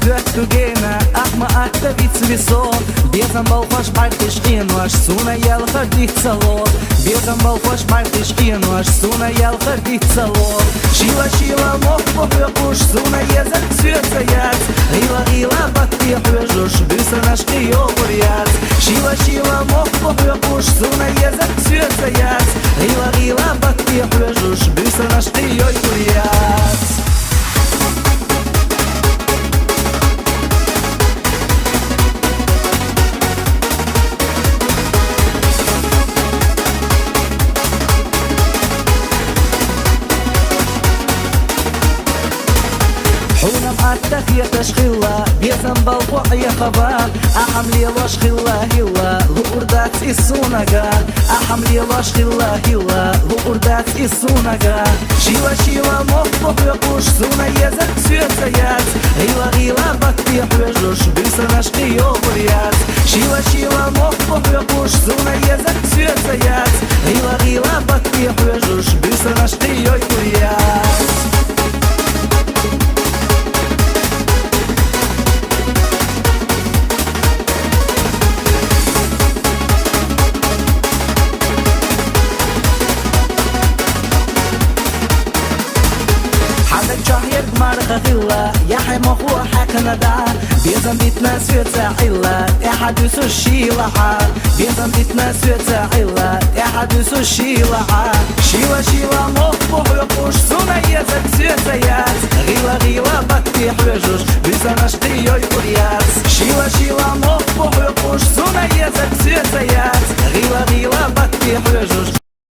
du gene ach ma akta vit sviso Biezam bal khosh bartish inu ash suna yel khadit salot Biezam bal khosh bartish inu ash suna yel khadit salot Shila shila mok pohyokush suna yezak syötsa yaz Rila rila bakti hüjush büsa nash kiyo buryaz Shila shila mok pohyokush suna yezak syötsa yaz Rila rila bakti hüjush büsa nash kiyo buryaz حونا معتك يا تشخيلا بيزن بالبوع يا خبا أحملي لاش خلا هلا لوردات السونجا أحملي لاش خلا هلا لوردات السونجا شيلا شيلا مخبط يقوش سونا يزك سياسيات هلا هلا بكتي حجوش بيسناش قيوبريات شيلا شيلا مخبط يقوش سونا يزك سياسيات هلا هلا بكتي حجوش بيسناش قيوبريات شهير مرخ خلا يا حمخ وحكنا دا بيزن بيتنا سويتsa علا احدث الشيلة بيزن بيتنا سويتsa علا احدث الشيلة شيلة شيلة